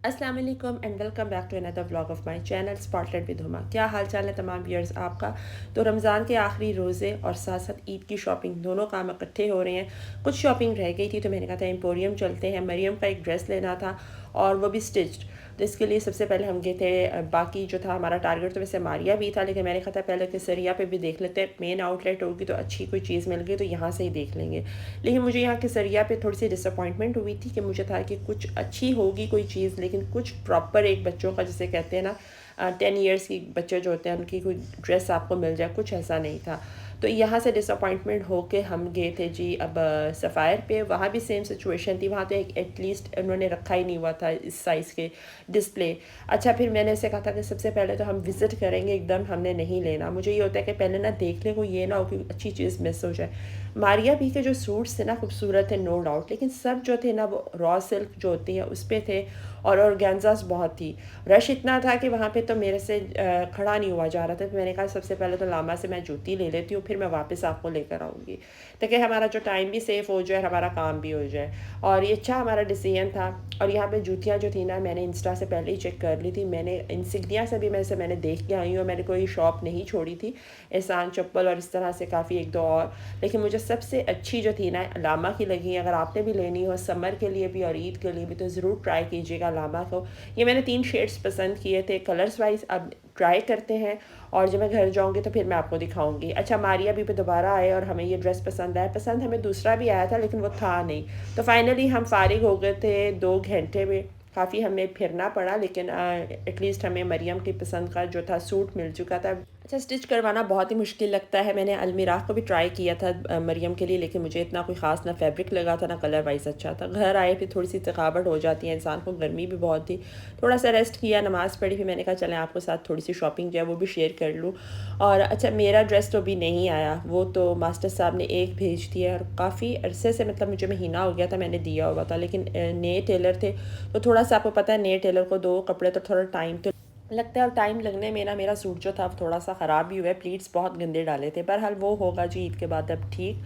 अस्सलाम वालेकुम and welcome back to another vlog of my channel spotlight with Huma. क्या हाल चाल है तमाम व्यूअर्स आपका। तो रमज़ान के आखिरी रोज़े और साथ साथ ईद की शॉपिंग दोनों काम इकट्ठे हो रहे हैं। कुछ शॉपिंग रह गई थी तो मैंने कहा था एम्पोरियम चलते हैं। मरियम का एक ड्रेस लेना था और वो भी स्टिच्ड। तो इसके लिए सबसे पहले हम गए थे। बाकी जो था हमारा टारगेट तो वैसे मारिया भी था, लेकिन मैंने कहा था पहले केसरिया पे भी देख लेते हैं। मेन आउटलेट होगी तो अच्छी कोई चीज़ मिल गई तो यहाँ से ही देख लेंगे। लेकिन मुझे यहाँ केसरिया पे थोड़ी सी डिसअपॉइंटमेंट हुई थी कि मुझे था कि कुछ अच्छी होगी कोई चीज़, लेकिन कुछ प्रॉपर एक बच्चों का जिसे कहते हैं ना 10 ईयर्स की बच्चे जो होते हैं उनकी कोई ड्रेस आपको मिल जाए, कुछ ऐसा नहीं था। तो यहाँ से डिसअपॉइंटमेंट होके हम गए थे जी अब सफ़ायर पे। वहाँ भी सेम सिचुएशन थी, वहाँ तो एक एटलीस्ट उन्होंने रखा ही नहीं हुआ था इस साइज़ के डिस्प्ले। अच्छा, फिर मैंने ऐसे कहा था कि सबसे पहले तो हम विज़िट करेंगे, एकदम हमने नहीं लेना। मुझे ये होता है कि पहले ना देख ले, कोई ये ना हो कि अच्छी चीज़ मिस हो जाए। मारिया भी के जो सूट्स थे ना खूबसूरत थे नो डाउट, लेकिन सब जो थे ना वो रॉ सिल्क जो होती है उस पर थे और ऑर्गेन्जास बहुत थी। रश इतना था कि वहाँ पे तो मेरे से खड़ा नहीं हुआ जा रहा था। तो मैंने कहा सबसे पहले तो लामा से मैं जूती ले लेती हूँ, फिर मैं वापस आपको लेकर आऊँगी ताकि हमारा जो टाइम भी सेफ़ हो जाए, हमारा काम भी हो जाए। और ये अच्छा हमारा डिसीजन था। और यहाँ पे जूतियाँ जो थी ना मैंने इंस्टा से पहले ही चेक कर ली थी। मैंने इंसिग्निया से भी मैंने देख के आई हूँ, मैंने कोई शॉप नहीं छोड़ी थी। एहसान चप्पल और इस तरह से काफ़ी एक दो और, लेकिन मुझे सबसे अच्छी जो थी ना लामा की लगी। अगर आपने भी लेनी हो समर के लिए भी और ईद के लिए भी तो ज़रूर ट्राई कीजिएगा लामा को। ये मैंने 3 शेड्स पसंद किए थे कलर्स वाइज। अब ट्राई करते हैं और जब मैं घर जाऊंगी तो फिर मैं आपको दिखाऊंगी। अच्छा, मारिया भी पे दोबारा आए और हमें ये ड्रेस पसंद आया। पसंद हमें दूसरा भी आया था लेकिन वो था नहीं। तो फाइनली हम फारिग हो गए थे 2 घंटे में। काफ़ी हमें फिरना पड़ा लेकिन एटलीस्ट हमें मरियम की पसंद का जो था सूट मिल चुका था। अच्छा, स्टिच करवाना बहुत ही मुश्किल लगता है। मैंने अलमीरा को भी ट्राई किया था मरियम के लिए, लेकिन मुझे इतना कोई ख़ास ना फैब्रिक लगा था ना कलर वाइज अच्छा था। घर आए फिर थोड़ी सी थकावट हो जाती है इंसान को, गर्मी भी बहुत थी। थोड़ा सा रेस्ट किया, नमाज़ पढ़ी, फिर मैंने कहा चलें आपके साथ थोड़ी सी शॉपिंग जो है वो भी शेयर कर लूँ। और अच्छा, मेरा ड्रेस तो अभी नहीं आया, वो तो मास्टर साहब ने एक भेज दिया और काफ़ी अरसे से मतलब मुझे महीना हो गया था मैंने दिया हुआ था, लेकिन नए टेलर थे तो थोड़ा सा आपको पता है नए टेलर को 2 कपड़े तो थोड़ा टाइम तो लगता है। और टाइम लगने में ना मेरा सूट जो था थोड़ा सा ख़राब भी हुआ है, प्लीट्स बहुत गंदे डाले थे। बहरहाल वो होगा जी ईद के बाद अब ठीक,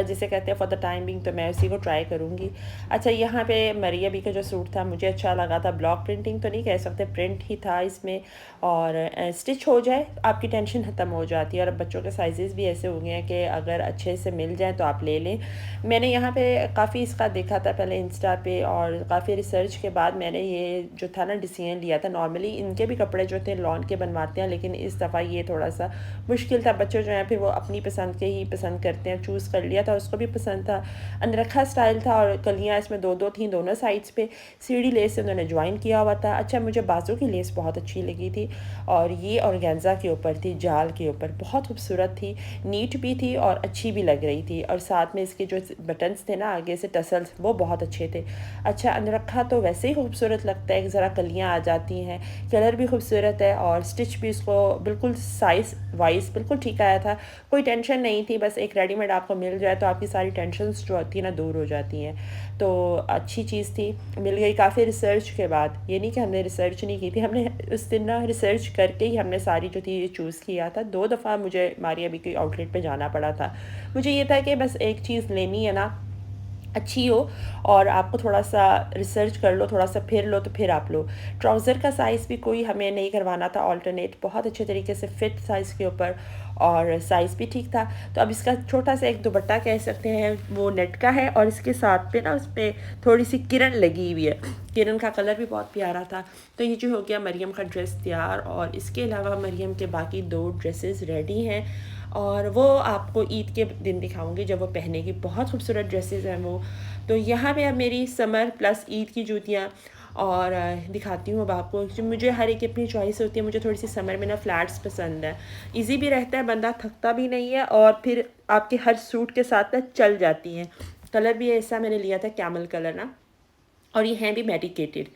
जिसे कहते हैं फॉर द टाइम बिंग तो मैं उसी को ट्राई करूँगी। अच्छा, यहाँ पे मरिया बी का जो सूट था मुझे अच्छा लगा था। ब्लॉक प्रिंटिंग तो नहीं कह सकते, प्रिंट ही था इसमें। और स्टिच हो जाए आपकी टेंशन ख़त्म हो जाती है। और अब बच्चों के साइजेस भी ऐसे हो गए हैं कि अगर अच्छे से मिल जाए तो आप ले लें। मैंने यहाँ पे काफ़ी इसका देखा था पहले इंस्टा पे और काफ़ी रिसर्च के बाद मैंने ये जो था ना डिसीजन लिया था। नॉर्मली इनके भी कपड़े जो थे लॉन के बनवाते हैं, लेकिन इस दफ़ा ये थोड़ा सा मुश्किल था। बच्चे जो हैं फिर वो अपनी पसंद के ही पसंद करते हैं। चूज़ कर लिया था, उसको भी पसंद था। अनरखा स्टाइल था और कलियाँ इसमें दो दो थी दोनों साइड्स पे। सीढ़ी लेस से उन्होंने ज्वाइन किया हुआ था। अच्छा, मुझे बाजू की लेस बहुत अच्छी लगी थी और ये ऑर्गेन्जा के ऊपर थी, जाल के ऊपर, बहुत खूबसूरत थी, नीट भी थी और अच्छी भी लग रही थी। और साथ में इसके जो बटन्स थे ना आगे से टसल्स, वो बहुत अच्छे थे। अच्छा, अनरखा तो वैसे ही खूबसूरत लगता है, ज़रा कलियाँ आ जाती हैं, कलर भी खूबसूरत है और स्टिच भी इसको बिल्कुल साइज़ वाइज बिल्कुल ठीक आया था। कोई टेंशन नहीं थी, बस एक रेडीमेड आपको मिल जाए तो आपकी सारी टेंशन्स जो होती है ना दूर हो जाती हैं। तो अच्छी चीज़ थी, मिल गई काफ़ी रिसर्च के बाद। ये नहीं कि हमने रिसर्च नहीं की थी, हमने उस दिन ना रिसर्च करके ही हमने सारी जो थी चूज़ किया था। 2 दफ़ा मुझे मारिया बी के आउटलेट पे जाना पड़ा था। मुझे ये था कि बस एक चीज़ लेनी है ना अच्छी हो और आपको थोड़ा सा रिसर्च कर लो, थोड़ा सा फिर लो तो फिर आप लो। ट्राउज़र का साइज़ भी कोई हमें नहीं करवाना था ऑल्टरनेट, बहुत अच्छे तरीके से फिट साइज़ के ऊपर और साइज़ भी ठीक था। तो अब इसका छोटा सा एक दुपट्टा कह सकते हैं वो नेट का है और इसके साथ पे ना उस पर थोड़ी सी किरण लगी हुई है। किरण का कलर भी बहुत प्यारा था। तो ये जो हो गया मरियम का ड्रेस तैयार और इसके अलावा मरियम के बाकी 2 ड्रेसेस रेडी हैं और वो आपको ईद के दिन दिखाऊंगी जब वो पहनेगी। बहुत खूबसूरत ड्रेसेस हैं वो। तो यहाँ पे अब मेरी समर प्लस ईद की जूतियाँ और दिखाती हूँ अब आपको। जो मुझे हर एक की अपनी चॉइस होती है, मुझे थोड़ी सी समर में ना फ्लैट्स पसंद है, इजी भी रहता है, बंदा थकता भी नहीं है और फिर आपके हर सूट के साथ ना चल जाती हैं। कलर भी ऐसा मैंने लिया था कैमल कलर ना, और ये हैं भी मेडिकेटेड।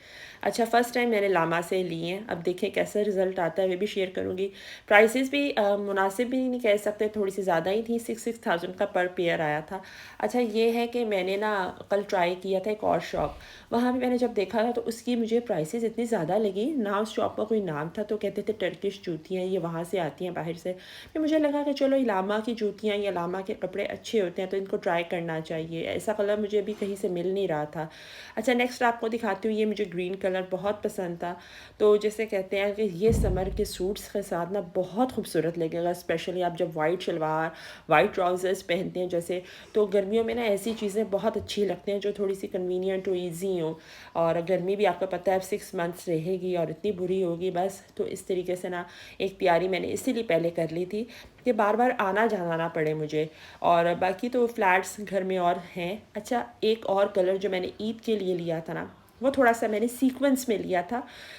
अच्छा, फ़र्स्ट टाइम मैंने लामा से लिए हैं, अब देखें कैसा रिज़ल्ट आता है, वे भी शेयर करूँगी। प्राइसेस भी मुनासिब भी नहीं कह सकते, थोड़ी सी ज़्यादा ही थी, 6,000 का पर पेयर आया था। अच्छा, ये है कि मैंने ना कल ट्राई किया था एक और शॉप, वहाँ भी मैंने जब देखा था तो उसकी मुझे प्राइसेस इतनी ज़्यादा लगी ना। उस शॉप का कोई नाम था तो कहते थे टर्किश जूतियाँ ये वहाँ से आती हैं बाहर से। फिर मुझे लगा कि चलो लामा की जूतियाँ या लामा के कपड़े अच्छे होते हैं तो इनको ट्राई करना चाहिए। ऐसा कलर मुझे अभी कहीं से मिल नहीं रहा था। अच्छा, नेक्स्ट आपको दिखाती हूँ, ये मुझे ग्रीन कलर बहुत पसंद था। तो जैसे कहते हैं कि ये समर के सूट्स के साथ ना बहुत खूबसूरत लगेगा, स्पेशली आप जब वाइट शलवार वाइट ट्राउज़र्स पहनते हैं जैसे। तो गर्मियों में ना ऐसी चीज़ें बहुत अच्छी लगती हैं जो थोड़ी सी कन्वीनियंट हो, ईजी हो। और गर्मी भी आपको पता है 6 मंथ्स रहेगी और इतनी बुरी होगी बस। तो इस तरीके से ना एक तैयारी मैंने इसीलिए पहले कर ली थी कि बार बार आना जाना ना पड़े मुझे। और बाकी तो फ्लैट्स घर में और हैं। अच्छा, एक और कलर जो मैंने ईद के लिए लिया था ना, वो थोड़ा सा मैंने सीक्वेंस में लिया था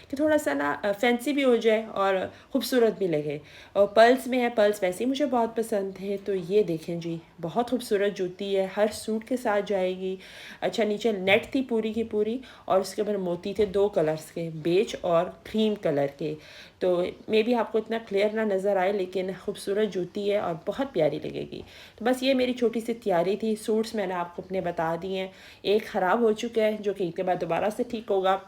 कि थोड़ा सा ना फैंसी भी हो जाए और ख़ूबसूरत भी लगे। और पर्ल्स में है, पर्ल्स वैसे ही मुझे बहुत पसंद है। तो ये देखें जी, बहुत खूबसूरत जूती है, हर सूट के साथ जाएगी। अच्छा, नीचे नेट थी पूरी की पूरी और उसके ऊपर मोती थे 2 कलर्स के, बेज और क्रीम कलर के। तो मे बी आपको इतना क्लियर ना नज़र आए, लेकिन खूबसूरत जूती है और बहुत प्यारी लगेगी। तो बस ये मेरी छोटी सी तैयारी थी। सूट्स मैंने आपको अपने बता दिए हैं। एक ख़राब हो चुका है जो कि ईद के बाद दोबारा से ठीक होगा,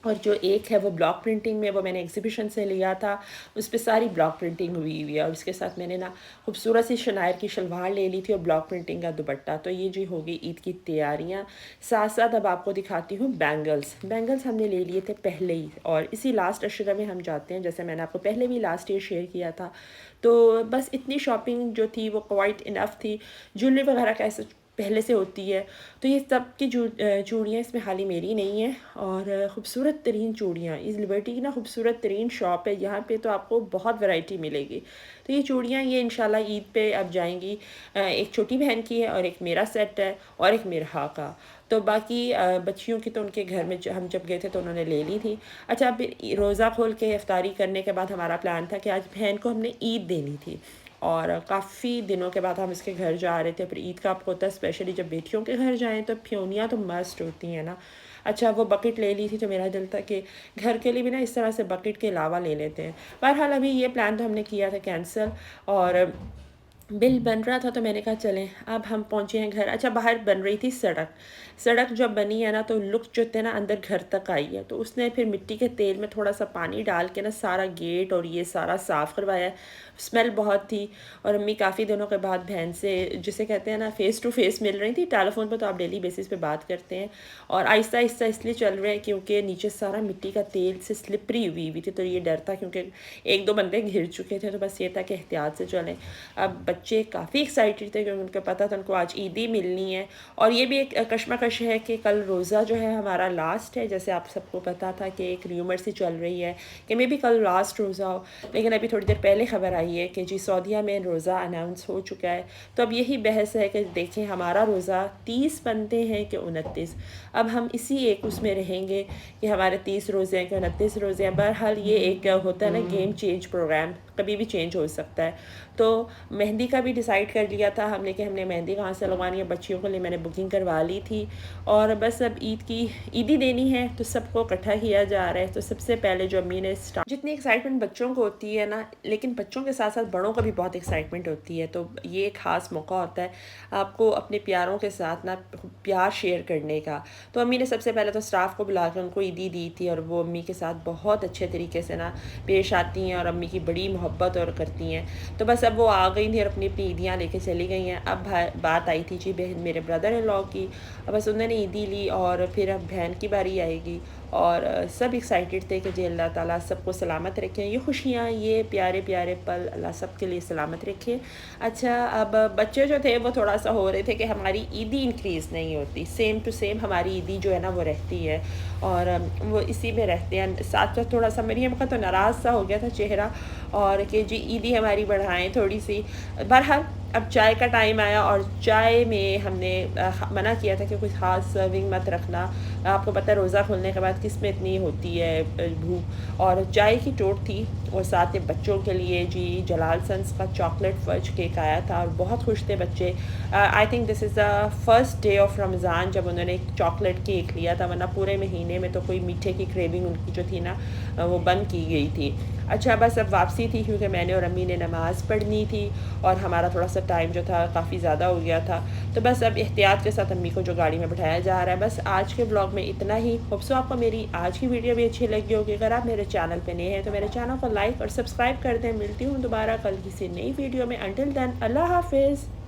और जो एक है वो ब्लॉक प्रिंटिंग में, वो मैंने एग्जीबिशन से लिया था। उस पर सारी ब्लॉक प्रिंटिंग हुई हुई है और उसके साथ मैंने ना खूबसूरत सी शनायर की शलवार ले ली थी और ब्लॉक प्रिंटिंग का दुपट्टा। तो ये जी होगी ईद की तैयारियां। साथ साथ अब आपको दिखाती हूँ बैंगल्स। बैंगल्स हमने ले लिए थे पहले ही और इसी लास्ट अशरा में हम जाते हैं, जैसे मैंने आपको पहले भी लास्ट ईयर शेयर किया था। तो बस इतनी शॉपिंग जो थी वो क्वाइट इनफ थी। ज्वेलरी वगैरह का ऐसा पहले से होती है। तो ये सब की चूड़ियाँ इसमें हाली मेरी नहीं है और ख़ूबसूरत तरीन चूड़ियाँ। इस लिबर्टी की ना खूबसूरत तरीन शॉप है, यहाँ पे तो आपको बहुत वैरायटी मिलेगी। तो ये चूड़ियाँ ये इंशाल्लाह ईद पे अब जाएंगी। एक छोटी बहन की है और एक मेरा सेट है और एक मेरा का। तो बाकी बच्चियों की तो उनके घर में हम जब गए थे तो उन्होंने ले ली थी। अच्छा, फिर रोज़ा खोल के इफ्तारी करने के बाद हमारा प्लान था कि आज बहन को हमने ईद देनी थी और काफ़ी दिनों के बाद हम इसके घर जा रहे थे। फिर ईद का आपको होता है स्पेशली जब बेटियों के घर जाएं तो फ्योनियाँ तो मस्ट होती हैं ना। अच्छा, वो बकेट ले ली थी तो मेरा दिल था कि घर के लिए भी ना इस तरह से बकेट के अलावा ले लेते हैं। बहरहाल अभी ये प्लान तो हमने किया था कैंसिल और बिल बन रहा था तो मैंने कहा चलें अब हम पहुंचे हैं घर। अच्छा, बाहर बन रही थी सड़क। सड़क जब बनी है ना तो लुक जो थे ना अंदर घर तक आई है। तो उसने फिर मिट्टी के तेल में थोड़ा सा पानी डाल के ना सारा गेट और ये सारा साफ़ करवाया। स्मेल बहुत थी और अम्मी काफ़ी दिनों के बाद बहन से, जिसे कहते हैं ना, फ़ेस टू फेस मिल रही थी। टेलीफोन पर तो आप डेली बेसिस पे बात करते हैं और आहिस्ता आहिस्ता इसलिए चल रहे हैं क्योंकि नीचे सारा मिट्टी का तेल से स्लिपरी हुई थी। तो ये डर था क्योंकि 1-2 बंदे घिर चुके थे। तो बस ये था कि एहतियात से चलें। अब बच्चे काफ़ी एक्साइटेड थे क्योंकि उनको पता था उनको आज ईदी मिलनी है। और ये भी एक कशमकश है कि कल रोज़ा जो है हमारा लास्ट है। जैसे आप सबको पता था कि एक र्यूमर सी चल रही है कि मे बी कल लास्ट रोज़ा हो, लेकिन अभी थोड़ी देर पहले ख़बर आई है कि जी सऊदीया में रोज़ा अनाउंस हो चुका है। तो अब यही बहस है कि देखें हमारा रोज़ा 30 बनते हैं कि 29। अब हम इसी एक उसमें रहेंगे कि हमारे 30 रोज़े हैं कि 29 रोज़े हैं। बहरहाल ये एक होता है ना गेम चेंज प्रोग्राम, कभी भी चेंज हो सकता है। तो मेहंदी का भी डिसाइड कर लिया था हमने कि हमने मेहंदी कहाँ से लगवानी है। बच्चियों के लिए मैंने बुकिंग करवा ली थी और बस अब ईद की ईदी देनी है तो सबको इकट्ठा किया जा रहा है। तो सबसे पहले जो अम्मी ने स्टार्ट, जितनी एक्साइटमेंट बच्चों को होती है ना, लेकिन बच्चों के साथ साथ बड़ों का भी बहुत एक्साइटमेंट होती है। तो ये एक ख़ास मौका होता है आपको अपने प्यारों के साथ ना प्यार शेयर करने का। तो अम्मी ने सबसे पहले तो स्टाफ को बुला कर उनको ईदी दी थी और वो अम्मी के साथ बहुत अच्छे तरीके से ना पेश आती हैं और अम्मी की बड़ी मोहब्बत और करती हैं। तो बस अब वो आ गई थी और अपनी अपनी ईदियाँ लेके चली गई हैं। अब बात आई थी जी बहन मेरे ब्रदर इन लॉ की। अब बस उन्होंने ईदी ली और फिर अब बहन की बारी आएगी और सब एक्साइटेड थे कि जी अल्लाह ताला सबको सलामत रखें। ये खुशियाँ, ये प्यारे प्यारे पल अल्लाह सब के लिए सलामत रखे। अच्छा, अब बच्चे जो थे वो थोड़ा सा हो रहे थे कि हमारी ईदी इंक्रीज़ नहीं होती, सेम टू सेम हमारी ईदी जो है ना वो रहती है और वो इसी में रहते हैं। साथ साथ थोड़ा सा मरियम का तो नाराज़ सा हो गया था चेहरा और कि जी ईदी हमारी बढ़ाएं थोड़ी सी। बहरहाल अब चाय का टाइम आया और चाय में हमने मना किया था कि कुछ ख़ास सर्विंग मत रखना। आपको पता है रोज़ा खोलने के बाद किस में इतनी होती है भूख। और चाय की टोट थी और साथ में बच्चों के लिए जी जलाल सन्स का चॉकलेट फज केक आया था और बहुत खुश थे बच्चे। I think this is the first day of Ramzan जब उन्होंने एक चॉकलेट केक लिया था, वरना पूरे महीने में तो कोई मीठे की क्रेविंग उनकी जो थी ना वो बंद की गई थी। अच्छा, बस अब वापसी थी क्योंकि मैंने और अम्मी ने नमाज़ पढ़नी थी और हमारा थोड़ा सा टाइम जो था काफ़ी ज़्यादा हो गया था। तो बस अब एहतियात के साथ अम्मी को जो गाड़ी में बैठाया जा रहा है। बस आज के ब्लॉग में इतना ही। होप सो आपको मेरी आज की वीडियो भी अच्छी लगी होगी। अगर आप मेरे चैनल पे नए हैं तो मेरे चैनल को लाइक और सब्सक्राइब कर दें। मिलती हूँ दोबारा कल किसी नई वीडियो में। अंटिल देन अल्लाह हाफिज़।